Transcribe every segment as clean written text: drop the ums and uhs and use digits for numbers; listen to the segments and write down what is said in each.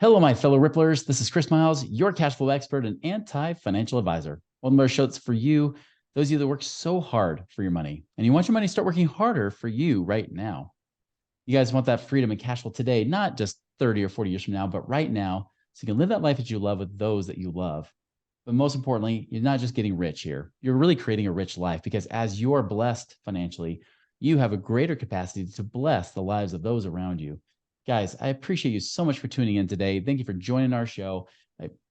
Hello, my fellow Ripplers. This is Chris Miles, your cash flow expert and anti-financial advisor. Welcome to our show. It's for you, those of you that work so hard for your money, and you want your money to start working harder for you right now. You guys want that freedom and cash flow today, not just 30 or 40 years from now, but right now, so you can live that life that you love with those that you love. But most importantly, you're not just getting rich here. You're really creating a rich life, because as you are blessed financially, you have a greater capacity to bless the lives of those around you. Guys, I appreciate you so much for tuning in today. Thank you for joining our show.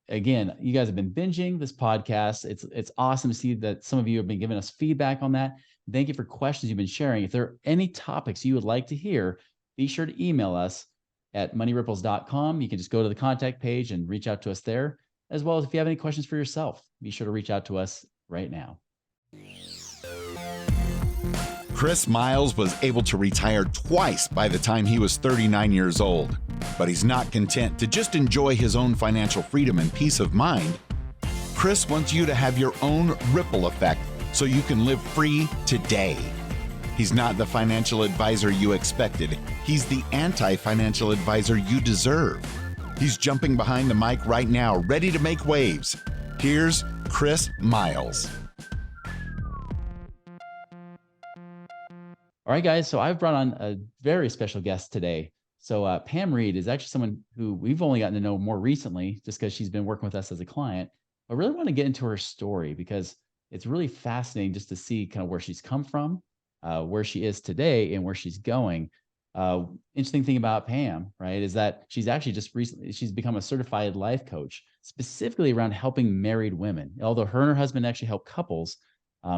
Again, you guys have been binging this podcast. It's awesome to see that some of you have been giving us feedback on that. Thank you for questions you've been sharing. If there are any topics you would like to hear, be sure to email us at moneyripples.com. You can just go to the contact page and reach out to us there, as well as if you have any questions for yourself, be sure to reach out to us right now. Chris Miles was able to retire twice by the time he was 39 years old, but he's not content to just enjoy his own financial freedom and peace of mind. Chris wants you to have your own ripple effect so you can live free today. He's not the financial advisor you expected. He's the anti-financial advisor you deserve. He's jumping behind the mic right now, ready to make waves. Here's Chris Miles. All right, guys. So I've brought on a very special guest today. So Pam Reed is actually someone who we've only gotten to know more recently, just because she's been working with us as a client. I really want to get into her story, because it's really fascinating just to see kind of where she's come from, where she is today, and where she's going. Interesting thing about Pam, right, is that she's actually just recently, she's become a certified life coach, specifically around helping married women. Although her and her husband actually help couples,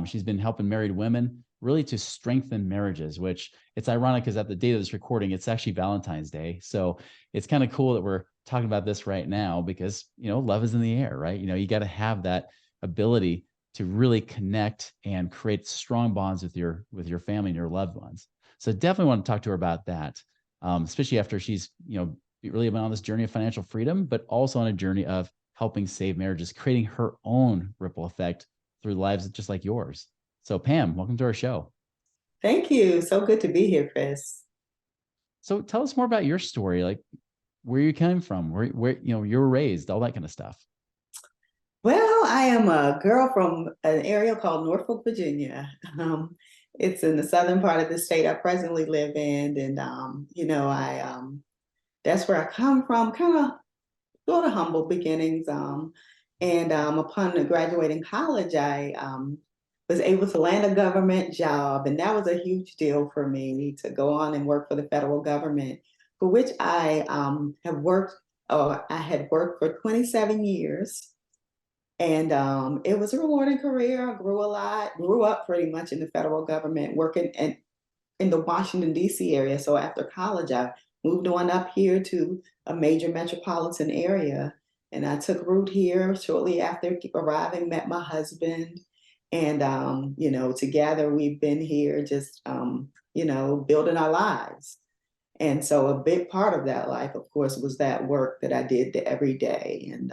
she's been helping married women really to strengthen marriages, which it's ironic because at the date of this recording, it's actually Valentine's Day. So it's kind of cool that we're talking about this right now, because, love is in the air, right? You got to have that ability to really connect and create strong bonds with your family and your loved ones. So definitely want to talk to her about that, especially after she's, really been on this journey of financial freedom, but also on a journey of helping save marriages, creating her own ripple effect through lives just like yours. So Pam, welcome to our show. Thank you. So good to be here, Chris. So tell us more about your story, like where you came from, where you were raised, all that kind of stuff. Well, I am a girl from an area called Norfolk, Virginia. It's in the southern part of the state I presently live in, and that's where I come from. Kind of sort of humble beginnings. And upon graduating college, I was able to land a government job, and that was a huge deal for me, to go on and work for the federal government, for which I had worked for 27 years. And it was a rewarding career. I grew up pretty much in the federal government, working in the Washington, D.C. area. So after college, I moved on up here to a major metropolitan area. And I took root here shortly after arriving, met my husband. And, together we've been here just, building our lives. And so a big part of that life, of course, was that work that I did every day. And,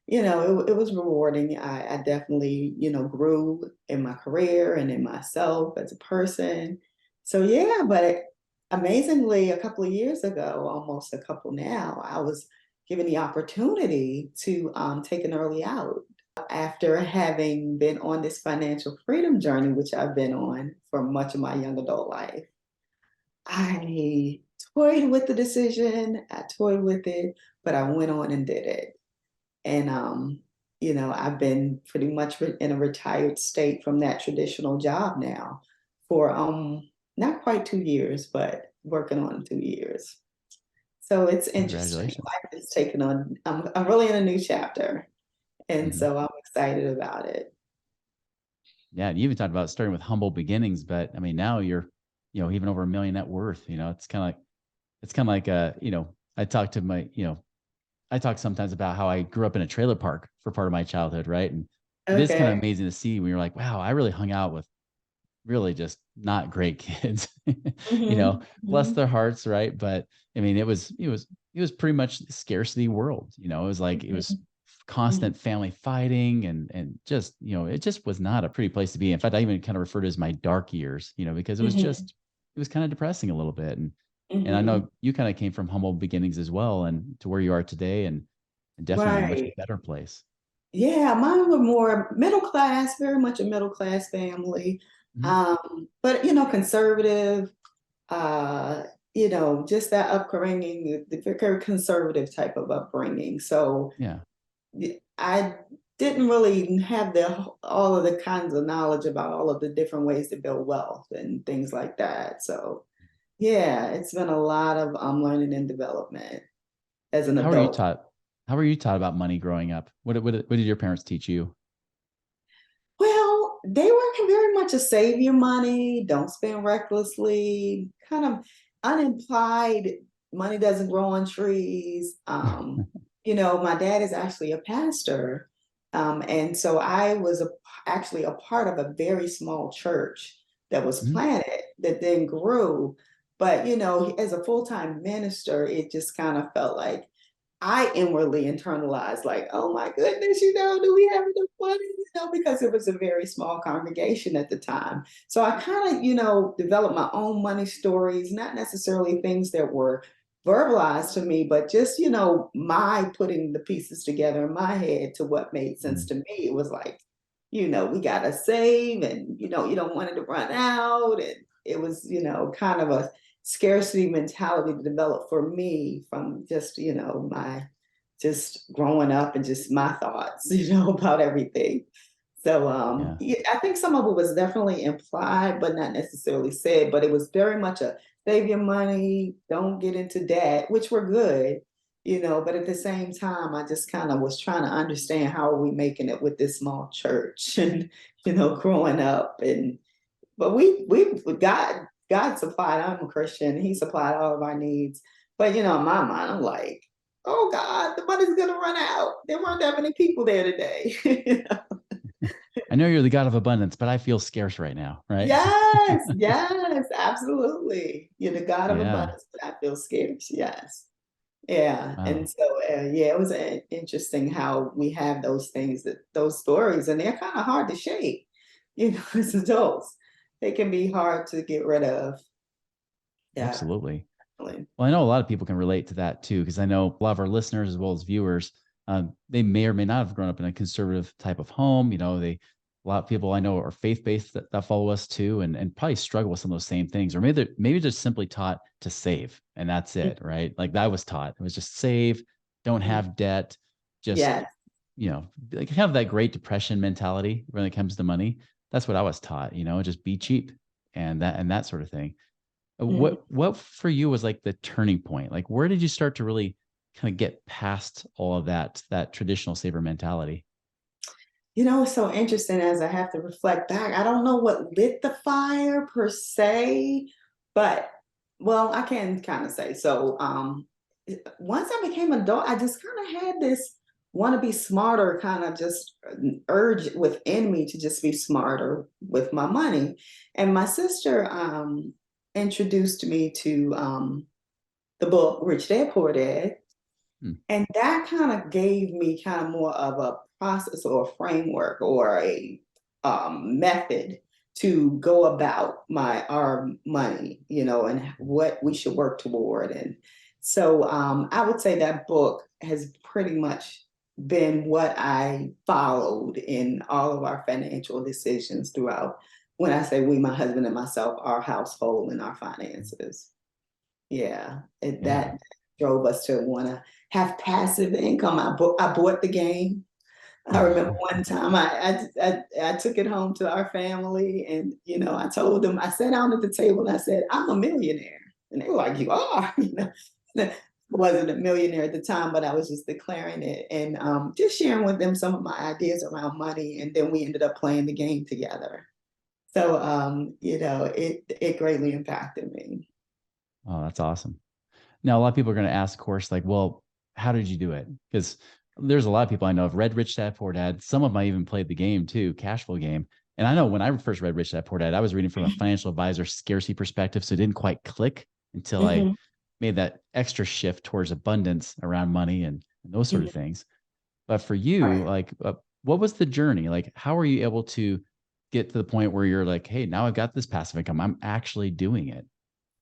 it was rewarding. I definitely, grew in my career and in myself as a person. So, yeah, but amazingly, a couple of years ago, almost a couple now, I was given the opportunity to take an early out. After having been on this financial freedom journey, which I've been on for much of my young adult life, I toyed with the decision, I toyed with it, but I went on and did it. And, I've been pretty much in a retired state from that traditional job now for not quite 2 years, but working on 2 years. So it's interesting. Life is taking on, I'm really in a new chapter. And so I'm excited about it. Yeah. And you even talked about starting with humble beginnings, but I mean, now you're, even over $1 million net worth, it's kind of like, I talk sometimes about how I grew up in a trailer park for part of my childhood. Right. And it is kind of amazing to see when you're like, wow, I really hung out with really just not great kids, bless their hearts. Right. But I mean, it was pretty much scarcity world. It was like, it was constant family fighting and just, it just was not a pretty place to be. In fact, I even kind of refer to it as my dark years, because it was just, it was kind of depressing a little bit. And And I Hmm. know you kind of came from humble beginnings as well, and to where you are today, and definitely in a much Right. better place. Yeah, mine were more middle class, very much a middle class family. Mhm. But conservative, uh, just that upbringing, the very conservative type of upbringing. So Yeah. I didn't really have all of the kinds of knowledge about all of the different ways to build wealth and things like that. So yeah, it's been a lot of learning and development as an How are you adult. taught? How were you taught about money growing up? What did your parents teach you? Well, they were very much a save your money, don't spend recklessly, kind of unimplied money doesn't grow on trees. My dad is actually a pastor. And so I was actually a part of a very small church that was Mhm. planted that then grew. But, as a full time minister, it just kind of felt like I inwardly internalized, like, oh my goodness, do we have enough money? Because it was a very small congregation at the time. So I kind of, developed my own money stories, not necessarily things that were verbalized to me, but just, my putting the pieces together in my head to what made sense Mhm. to me. It was like, we got to save and, you don't want it to run out. And it was, kind of a scarcity mentality to develop for me from just my just growing up and just my thoughts about everything. So Yeah. yeah, I think some of it was definitely implied but not necessarily said, but it was very much a save your money, don't get into debt, which were good, but at the same time I just kind of was trying to understand how are we making it with this small church and growing up. And but we God supplied. I'm a Christian. He supplied all of our needs. But in my mind, I'm like, oh God, the money's gonna run out. There weren't that many people there today. I know you're the God of abundance, but I feel scarce right now, right? Yes, yes, absolutely. You're the God of Yeah. abundance, but I feel scared. Yes. Yeah. And Wow. so yeah, it was interesting how we have those things those stories, and they're kind of hard to shake, as adults. They can be hard to get rid of. Yeah. Absolutely. Definitely. Well, I know a lot of people can relate to that too, because I know a lot of our listeners as well as viewers, they may or may not have grown up in a conservative type of home. A lot of people I know are faith based that follow us too, and probably struggle with some of those same things, or maybe they're simply taught to save, and that's it, right? Like that was taught. It was just save, don't Mhm. have debt, just Yes. like have that Great Depression mentality when it comes to money. That's what I was taught. Just be cheap and that sort of thing. Mhm. What for you was like the turning point? Like where did you start to really kind of get past all of that traditional saver mentality? It's so interesting as I have to reflect back. I don't know what lit the fire per se, but well, I can kind of say. So once I became an adult, I just kind of had this want to be smarter kind of just urge within me to just be smarter with my money. And my sister introduced me to the book Rich Dad Poor Dad. Hmm. And that kind of gave me kind of more of a process or a framework or a method to go about our money, and what we should work toward. And so I would say that book has pretty much been what I followed in all of our financial decisions throughout. When I say we, my husband and myself, our household and our finances. Yeah, Yeah. that drove us to want to have passive income. I bought the game. I remember one time I took it home to our family, and I told them, I sat down at the table and I said, I'm a millionaire, and they were like, you are. I wasn't a millionaire at the time, but I was just declaring it and just sharing with them some of my ideas around money, and then we ended up playing the game together. So it greatly impacted me. Oh, that's awesome. Now, a lot of people are going to ask, of course, like, well, how did you do it? Because there's a lot of people I know have read Rich Dad Poor Dad. Some of them I even played the game too, cash flow game. And I know when I first read Rich Dad Poor Dad, I was reading from a financial advisor scarcity perspective. So it didn't quite click until I Mhm. made that extra shift towards abundance around money and those sort Mhm. of things. But for you, Right. like, what was the journey? Like, how were you able to get to the point where you're like, hey, now I've got this passive income. I'm actually doing it.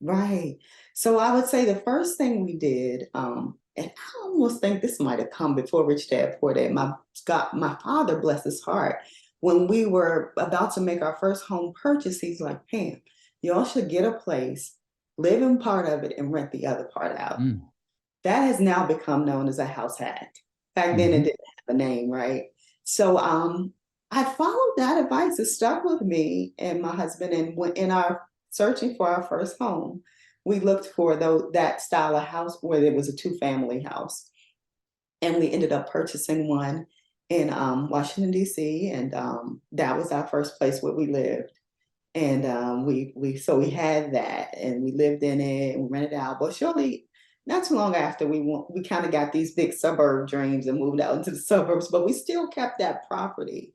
Right. So I would say the first thing we did, and I almost think this might have come before Rich Dad Poor Dad. My father, bless his heart, when we were about to make our first home purchase, he's like, Pam, y'all should get a place, live in part of it, and rent the other part out. Mm. That has now become known as a house hack. Back then, it Hmm. didn't have a name, right? So I followed that advice. It stuck with me and my husband. And when in our searching for our first home, we looked for that style of house where it was a two-family house, and we ended up purchasing one in Washington D.C. And that was our first place where we lived. And we had that, and we lived in it and rented out. But surely, not too long after, we kind of got these big suburb dreams and moved out into the suburbs. But we still kept that property.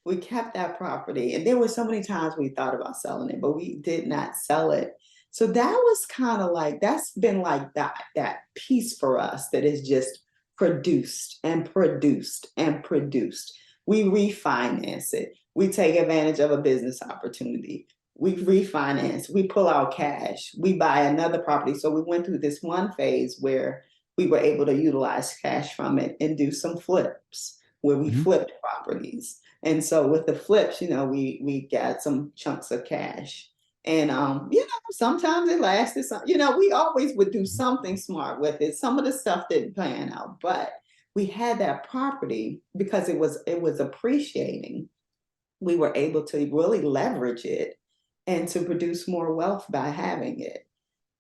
We kept that property, and there were so many times we thought about selling it, but we did not sell it. So that was kind of like that's been like that piece for us that is just produced and produced and produced. We refinance it. We take advantage of a business opportunity. We refinance. We pull out cash. We buy another property. So we went through this one phase where we were able to utilize cash from it and do some flips where we Hmm. flipped properties. And so with the flips, we got some chunks of cash. And sometimes it lasted some, we always would do something smart with it. Some of the stuff didn't pan out, but we had that property because it was appreciating. We were able to really leverage it and to produce more wealth by having it.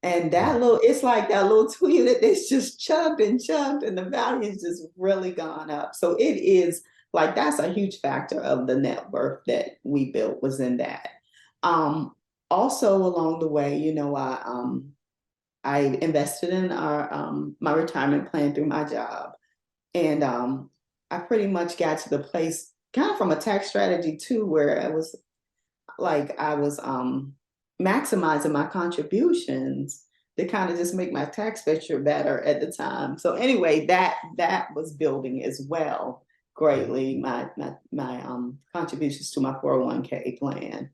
And Yeah. it's like that little two unit that's just chugged and chugged, and the value has just really gone up. So it is like that's a huge factor of the net worth that we built was in that. Um, Also along the way, I invested in our my retirement plan through my job, and I pretty much got to the place kind of from a tax strategy too, where it was like I was maximizing my contributions to kind of just make my tax picture better at the time. So anyway, that was building as well Mhm. greatly my contributions to my 401k plan.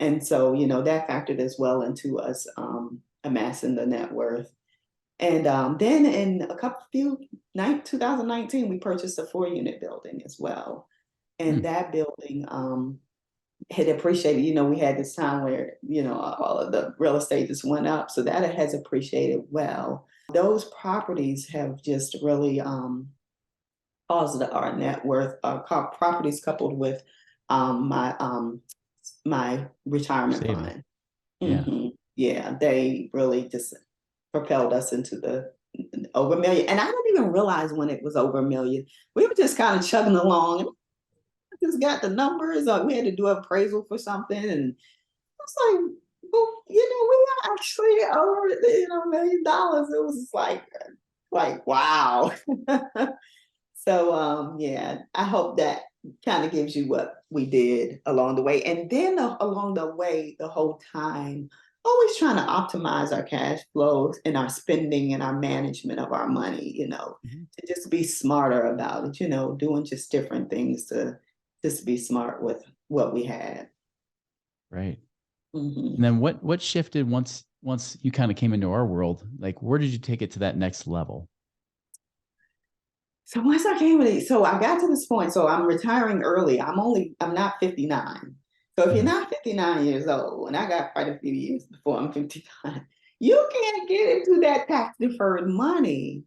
And so, that factored as well into us amassing the net worth. And then in 2019, we purchased a 4 unit building as well. And Mm. that building had appreciated, we had this time where, all of the real estate just went up. So that has appreciated well. Those properties have just really caused our net worth, properties coupled with my retirement Saving. fund. Yeah. Yeah, they really just propelled us into the over a million. And I didn't even realize when it was over a million. We were just kind of chugging along and just got the numbers. We had to do an appraisal for something, and was like, well, we are actually over, $1 million. It was like wow. So yeah, I hope that kind of gives you what we did along the way. And then along the way, the whole time, always trying to optimize our cash flows and our spending and our management of our money, Mhm. to just be smarter about it, doing just different things to just be smart with what we had. Right. And Mhm. then what shifted once you kind of came into our world? Like, where did you take it to that next level? So once I came with it, so I got to this point. So I'm retiring early. I'm not 59. So if you're Mhm. not 59 years old, and I got quite a few years before I'm 59, you can't get into that tax deferred money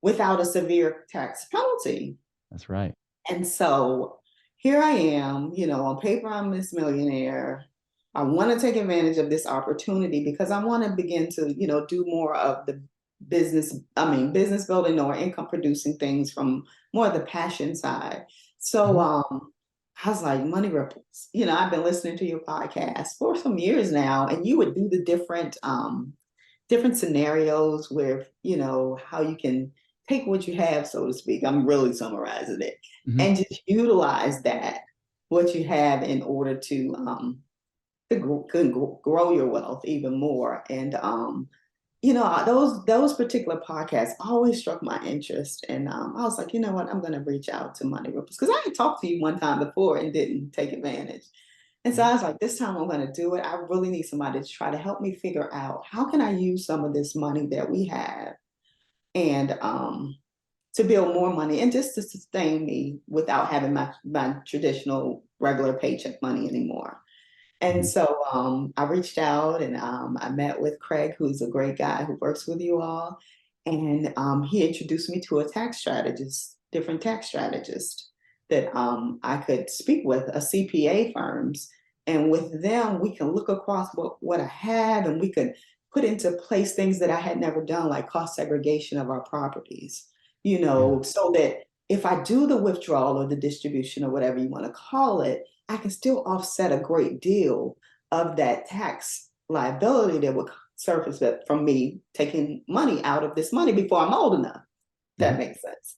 without a severe tax penalty. That's right. And so here I am, on paper, I'm this millionaire. I want to take advantage of this opportunity because I want to begin to, do more of the business building or income producing things from more of the passion side. So Mhm. I was like, money ripples. I've been listening to your podcast for some years now, and you would do the different scenarios where how you can take what you have, so to speak. I'm really summarizing it, Mhm. and just utilize that what you have in order to grow your wealth even more. And those particular podcasts always struck my interest, and I was like, you know what, I'm going to reach out to Money Ripples because I had talked to you one time before and didn't take advantage. And so Mhm. I was like, this time I'm going to do it. I really need somebody to try to help me figure out how can I use some of this money that we have and to build more money and just to sustain me without having my traditional regular paycheck money anymore. And Mhm. so I reached out and I met with Craig, who's a great guy who works with you all. And he introduced me to a tax strategist, different tax strategists that I could speak with, a CPA firms. And with them, we can look across what I have and we could put into place things that I had never done, like cost segregation of our properties, Yeah. so that if I do the withdrawal or the distribution or whatever you want to call it, I can still offset a great deal of that tax liability that would surface from me taking money out of this money before I'm old enough. That Mhm. makes sense.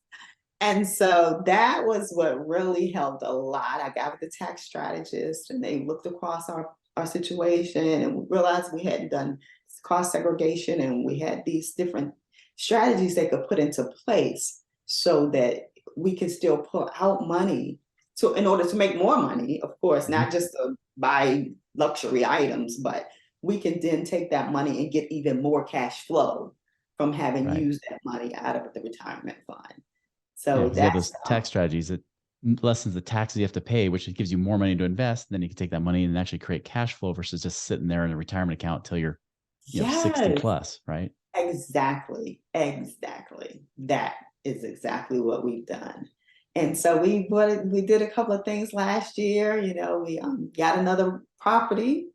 And so that was what really helped a lot. I got with the tax strategist and they looked across our situation and we realized we hadn't done cost segregation and we had these different strategies they could put into place so that we can still pull out money to in order to make more money, of course, Mhm. not just to buy luxury items, but we can then take that money and get even more cash flow from having Right. used that money out of the retirement fund. Yeah, So because you have that's those tax strategies that lessens the taxes you have to pay, which gives you more money to invest. And then you can take that money and actually create cash flow versus just sitting there in a retirement account till you're, 60 yes, plus, right? exactly, exactly. That is exactly what we've done. And so we did a couple of things last year. We got another property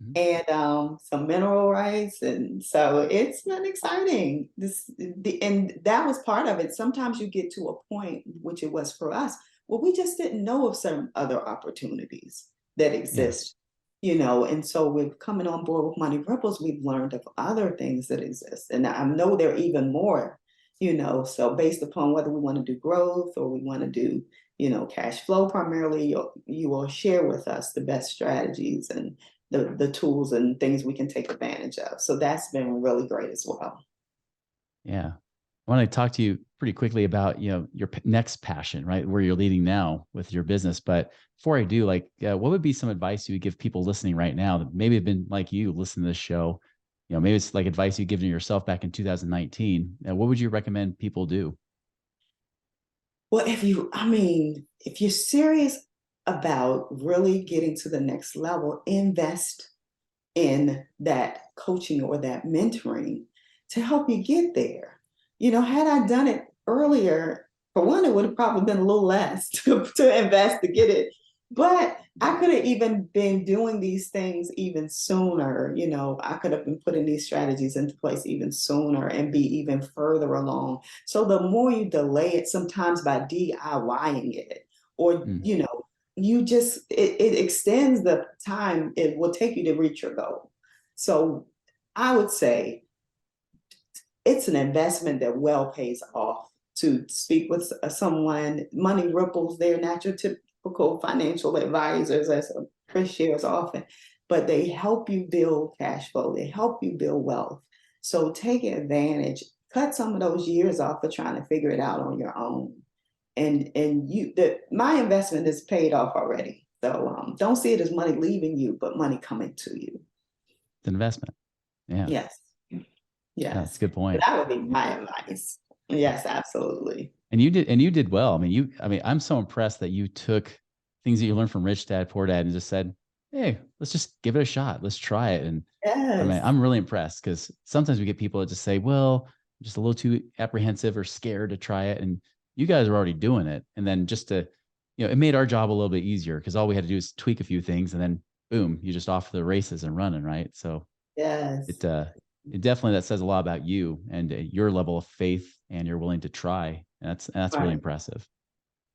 Mhm. and some mineral rights, and so it's been exciting. And that was part of it. Sometimes you get to a point, which it was for us, where we just didn't know of some other opportunities that Yeah. exist. And so with coming on board with Money Ripples, we've learned of other things that exist, and I know there are even more. So based upon whether we want to do growth or we want to do cash flow primarily, you will share with us the best strategies and the tools and things we can take advantage of. So that's been really great as well. Yeah. I want to talk to you pretty quickly about, your next passion, right? Where you're leading now with your business. But before I do, like, what would be some advice you would give people listening right now that maybe have been like you, listening to this show? Maybe it's like advice you've given yourself back in 2019. What would you recommend people do? Well, if you're serious about really getting to the next level, invest in that coaching or that mentoring to help you get there. Had I done it earlier, for one, it would have probably been a little less to invest to get it. But I could have even been doing these things even sooner. I could have been putting these strategies into place even sooner and be even further along. So the more you delay it, sometimes by DIYing it, or Mm, it extends the time it will take you to reach your goal. So I would say it's an investment that well pays off to speak with someone. Money Ripples, they're not your typical financial advisors, as Chris shares often, but they help you build cash flow, they help you build wealth. So take advantage, cut some of those years off of trying to figure it out on your own. My investment is paid off already. So don't see it as money leaving you, but money coming to you. it's an investment. Yeah. Yes. That's a Yes. good So point. that would be my advice. Yes, absolutely. And you did well. I'm so impressed that you took things that you learned from Rich Dad, Poor Dad and just said, "Hey, let's just give it a shot. Let's try it." And Yes. I'm really impressed because sometimes we get people that just say, "Well, I'm just a little too apprehensive or scared to try it." And you guys are already doing it. And then just to, it made our job a little bit easier because all we had to do is tweak a few things and then boom, you just off to the races and running, right? So Yes. it definitely that says a lot about you and your level of faith and you're willing to try. And that's really Right. impressive.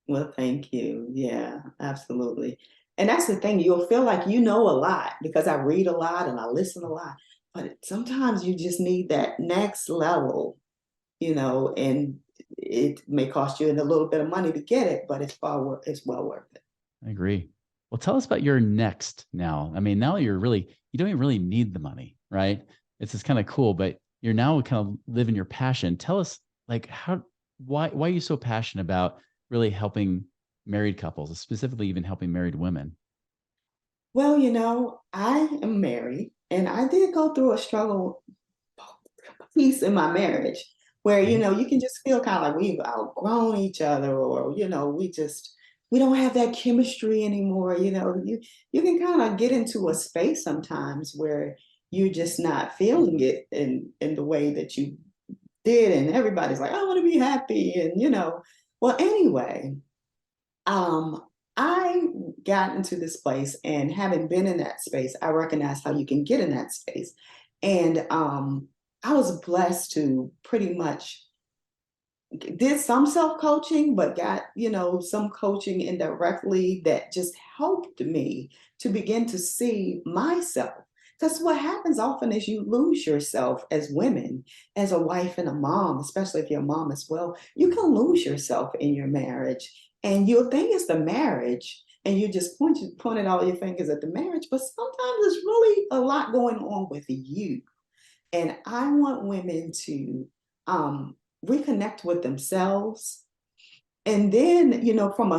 Well, thank you. Yeah, absolutely. And that's the thing, you'll feel like you know a lot because I read a lot and I listen a lot. But sometimes you just need that next level, and it may cost you a little bit of money to get it, but it's well worth it. I agree. Well, tell us about your next now. Now you don't even really need the money, right? It's just kind of cool, but you're now kind of living your passion. Tell us like why are you so passionate about really helping married couples, specifically even helping married women? Well, I am married and I did go through a struggle piece in my marriage where, Mhm. you can just feel kind of like we've outgrown each other, or, we don't have that chemistry anymore. You can kind of get into a space sometimes where you're just not feeling it in the way that you did. And everybody's like, I want to be happy. And, well, anyway, um, I got into this place, and having been in that space, I recognize how you can get in that space. And I was blessed to pretty much did some self-coaching, but got, some coaching indirectly that just helped me to begin to see myself. Because what happens often is you lose yourself as women, as a wife and a mom, especially if you're a mom as well. You can lose yourself in your marriage, and you'll think it's the marriage, and you just pointed all your fingers at the marriage, but sometimes there's really a lot going on with you. And I want women to um, reconnect with themselves. And then, from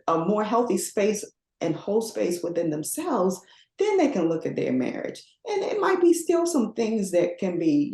a more healthy space and whole space within themselves, then they can look at their marriage. And it might be still some things that can be,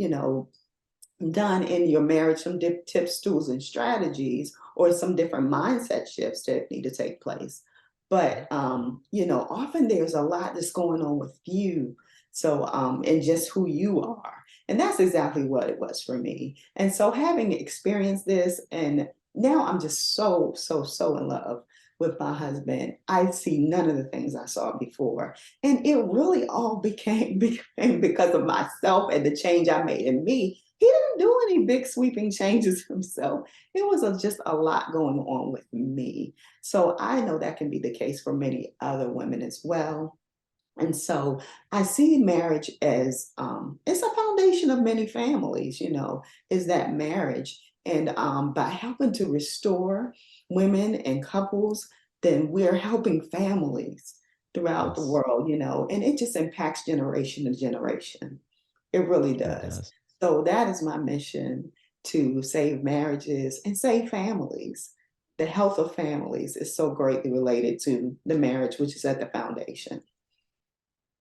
done in your marriage, some tips, tools, and strategies, or some different mindset shifts that need to take place. But often there's a lot that's going on with you. So and just who you are. And that's exactly what it was for me. And so having experienced this, and now I'm just so, so, so in love with my husband. I see none of the things I saw before. And it really all became because of myself and the change I made in me. He didn't do any big sweeping changes himself. It was just a lot going on with me. So I know that can be the case for many other women as well. And so I see marriage as it's a foundation of many families, is that marriage. And by helping to restore women and couples, then we're helping families throughout the Yes, world, and it just impacts generation to generation. It really sure does. does. So that is my mission, to save marriages and save families. The health of families is so greatly related to the marriage, which is at the foundation.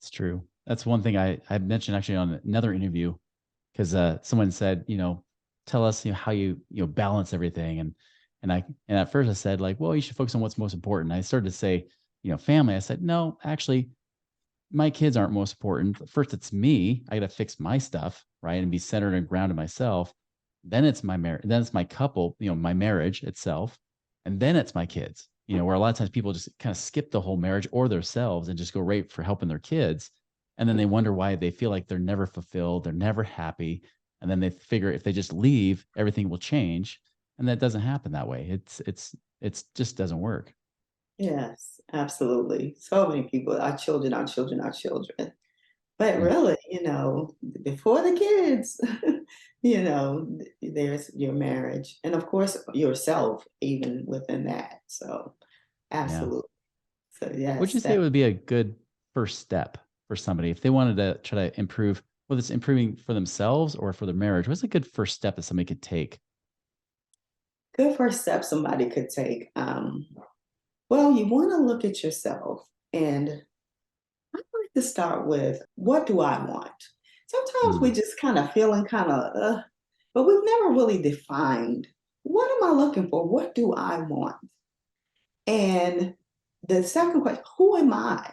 It's true. That's one thing I mentioned actually on another interview because someone said, tell us, how you balance everything, and at first I said like, well, you should focus on what's most important. I started to say, family. I said, no, actually, my kids aren't most important. First, it's me. I got to fix my stuff, right, and be centered and grounded myself. Then it's my marriage. Then it's my couple. My marriage itself, and then it's my kids. Where a lot of times people just kind of skip the whole marriage or themselves and just go right for helping their kids, and then they wonder why they feel like they're never fulfilled, they're never happy, and then they figure if they just leave, everything will change, and that doesn't happen that way. It's just doesn't work. Yes, absolutely. So many people, our children, our children, our children. But Mm, really, before the kids, there's your marriage. And of course, yourself, even within that. So, yeah. absolutely. So, Would yes, you say it would be a good first step for somebody if they wanted to try to improve, whether it's improving for themselves or for their marriage? What's a good first step that somebody could take? good first step somebody could take. Well, you want to look at yourself, and I like to start with, what do I want? Sometimes we Mm, just kind of feeling kind of, but we've never really defined, what am I looking for? What do I want? And the second question, who am I?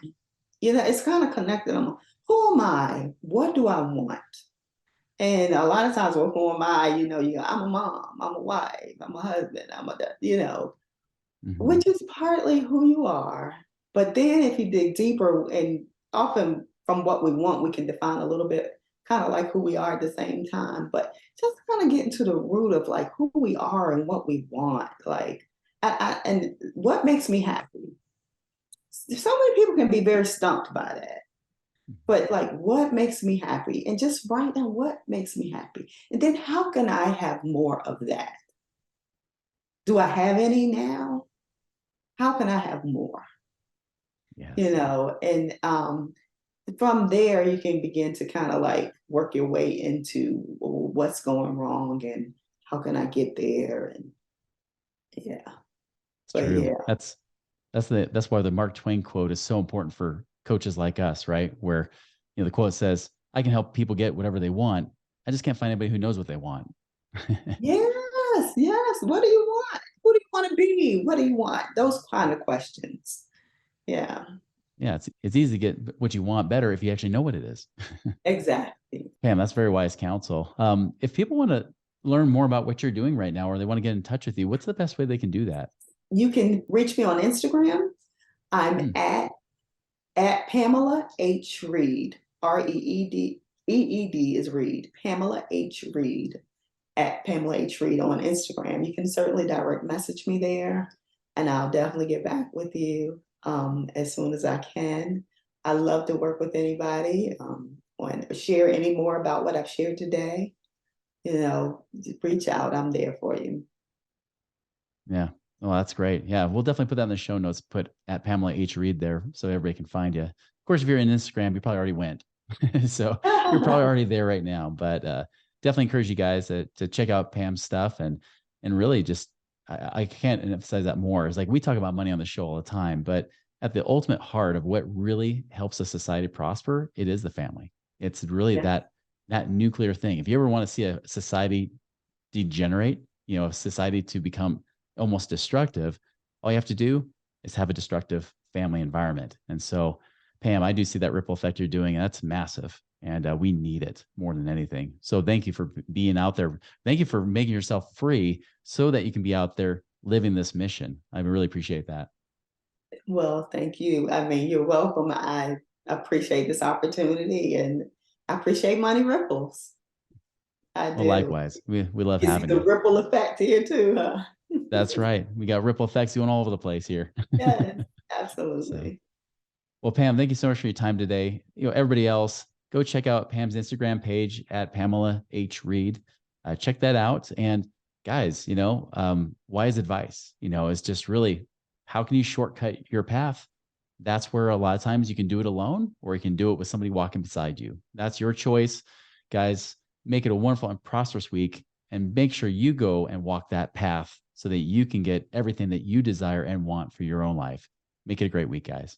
It's kind of connected. Who am I? What do I want? And a lot of times, well, who am I? I'm a mom, I'm a wife, I'm a husband, mhm. which is partly who you are. But then if you dig deeper, and often from what we want, we can define a little bit kind of like who we are at the same time. But just kind of get into the root of like who we are and what we want. Like, and what makes me happy. So many people can be very stumped by that. But like, what makes me happy? And just write down what makes me happy. And then how can I have more of that? Do I have any now? How can I have more? Yes. And from there you can begin to kind of like work your way into, well, what's going wrong and how can I get there, and yeah, It's but true. yeah. That's why the Mark Twain quote is so important for coaches like us, right? Where, the quote says, I can help people get whatever they want. I just can't find anybody who knows what they want. Yes, yes. What do you want? Who do you want to be? What do you want? Those kind of questions. Yeah, Yeah, it's easy to get what you want better if you actually know what it is. exactly. Pam, that's very wise counsel. If people want to learn more about what you're doing right now, or they want to get in touch with you, what's the best way they can do that? You can reach me on Instagram. I'm Hmm. at Pamela H. Reed. Reed is Reed. Pamela H. Reed at Pamela H. Reed on Instagram. You can certainly direct message me there, and I'll definitely get back with you as soon as I can. I love to work with anybody. Want to share any more about what I've shared today? Reach out. I'm there for you. Yeah. Well, that's great. Yeah, we'll definitely put that in the show notes. Put at Pamela H. Reed there so everybody can find you. Of course, if you're in Instagram, you probably already went. So you're probably already there right now. But definitely encourage you guys to check out Pam's stuff and really just I can't emphasize that more. It's like we talk about money on the show all the time, but at the ultimate heart of what really helps a society prosper, it is the family. It's really Yeah. that nuclear thing. If you ever want to see a society degenerate, a society to become almost destructive, all you have to do is have a destructive family environment. And so, Pam, I do see that ripple effect you're doing, and that's massive. And we need it more than anything. So thank you for being out there. Thank you for making yourself free so that you can be out there living this mission. I really appreciate that. Well, thank you. I mean, you're welcome. I appreciate this opportunity and I appreciate Money Ripples. I Well, do. likewise, we love You see having the you. ripple effect here too, huh? That's right. We got ripple effects going all over the place here. Yes, So. absolutely. Well, Pam, thank you so much for your time today. Everybody else, go check out Pam's Instagram page at Pamela H. Reed. Check that out. And guys, wise advice, is just really how can you shortcut your path? That's where a lot of times you can do it alone or you can do it with somebody walking beside you. That's your choice. Guys, make it a wonderful and prosperous week and make sure you go and walk that path so that you can get everything that you desire and want for your own life. Make it a great week, guys.